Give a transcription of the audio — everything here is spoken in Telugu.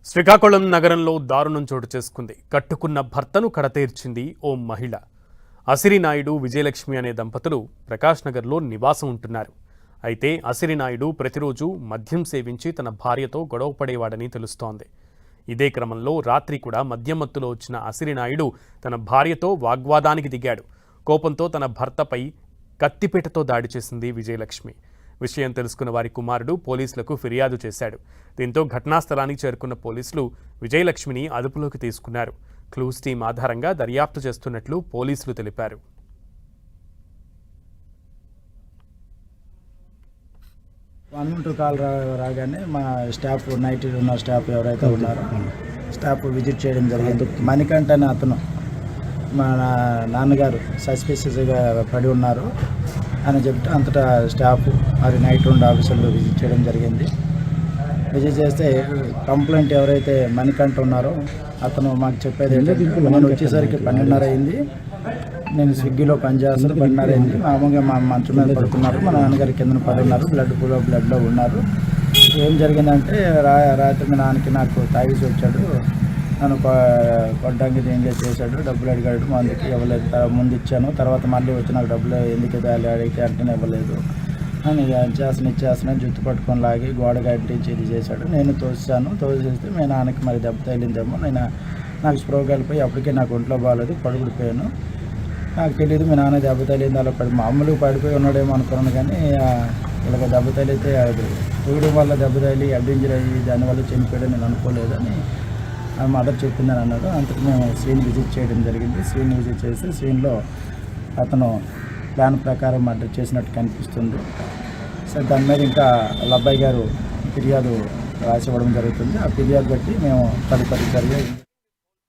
శ్రీకాకుళం నగరంలో దారుణం చోటు చేసుకుంది. కట్టుకున్న భర్తను కడతీర్చింది ఓ మహిళ. అసిరినాయుడు విజయలక్ష్మి అనే దంపతులు ప్రకాష్ నగర్లో నివాసం ఉంటున్నారు. అయితే అసిరినాయుడు ప్రతిరోజు మద్యం సేవించి తన భార్యతో గొడవ పడేవాడని తెలుస్తోంది. ఇదే క్రమంలో రాత్రి కూడా మద్యం మత్తులో వచ్చిన అసిరినాయుడు తన భార్యతో వాగ్వాదానికి దిగాడు. కోపంతో తన భర్తపై కత్తిపీటతో దాడి చేసింది విజయలక్ష్మి. విషయం తెలుసుకున్న వారి కుమారుడు పోలీసులకు ఫిర్యాదు చేశాడు. దీంతో ఘటనా స్థలానికి చేరుకున్న పోలీసులు విజయలక్ష్మిని అదుపులోకి తీసుకున్నారు. క్లూస్ టీం ఆధారంగా దర్యాప్తు చేస్తున్నట్లు పోలీసులు తెలిపారు. కాల్ రాగానే మా స్టాఫ్ నైట్ ఉన్న స్టాఫ్ ఎవరైతే ఉన్నారో స్టాఫ్ విజిట్ చేయడం జరిగింది. మణికంఠ అనే అతను మా నాన్నగారు సస్పిషియస్గా పడి ఉన్నారు అని చెప్తే అంతటా స్టాఫ్ మరి నైట్ ఉండి ఆఫీసర్లు విజిట్ చేయడం జరిగింది. విజిట్ చేస్తే కంప్లైంట్ ఎవరైతే మణికంఠ ఉన్నారో అతను మాకు చెప్పేది నేను వచ్చేసరికి 12:30 అయింది. నేను స్విగ్గీలో పనిచేస్తాను. 12:30 అయింది. మామూలుగా మా మంచం మీద పడుతున్నారు. మా నాన్నగారి కింద పడి ఉన్నారు. బ్లడ్లో ఉన్నారు. ఏం జరిగిందంటే రాత్రి మీ నాన్నకి నాకు తాగేసి వచ్చాడు. నన్ను కొట్టడానికి ఎంజాయ్ చేశాడు. డబ్బులు అడిగాడు. అందుకే ఇవ్వలేదు. ముందు ఇచ్చాను. తర్వాత మళ్ళీ వచ్చి నాకు డబ్బులు ఎందుకు అడిగితే అంటేనే ఇవ్వలేదు అని ఇచ్చేస్తున్నా జుట్టు పట్టుకొని లాగి గోడ కట్టించి ఇది చేశాడు. నేను తోసేస్తే మీ నాన్నకి మరి దెబ్బ తగిలిందేమో. నాకు స్ప్రో కలిపోయి అప్పటికే నాకు ఒంట్లో బాగాలేదు. పడిపోయాను. నాకు తెలియదు మీ నాన్న దెబ్బ తగిలింది. అలా మామూలుగా పడిపోయి ఉన్నాడేమో అనుకున్నాను. కానీ ఇలాగ దెబ్బ తగిలితే అది ఊయడం వల్ల దెబ్బ తగిలి హెడ్ ఇంజరీ అయ్యి దానివల్ల చనిపోయాడని నేను అనుకోలేదని ఆ మదర్ చెప్పిందని అన్నాడు. అంతకు మేము సీన్ విజిట్ చేయడం జరిగింది. సీన్ విజిట్ చేసి సీన్లో అతను ప్లాన్ ప్రకారం మర్డర్ చేసినట్టు కనిపిస్తుంది. సో దాని మీద ఇంకా వాళ్ళ అబ్బాయి గారు ఫిర్యాదు రాసి ఇవ్వడం జరుగుతుంది. ఆ ఫిర్యాదు బట్టి మేము తదుపరి చర్య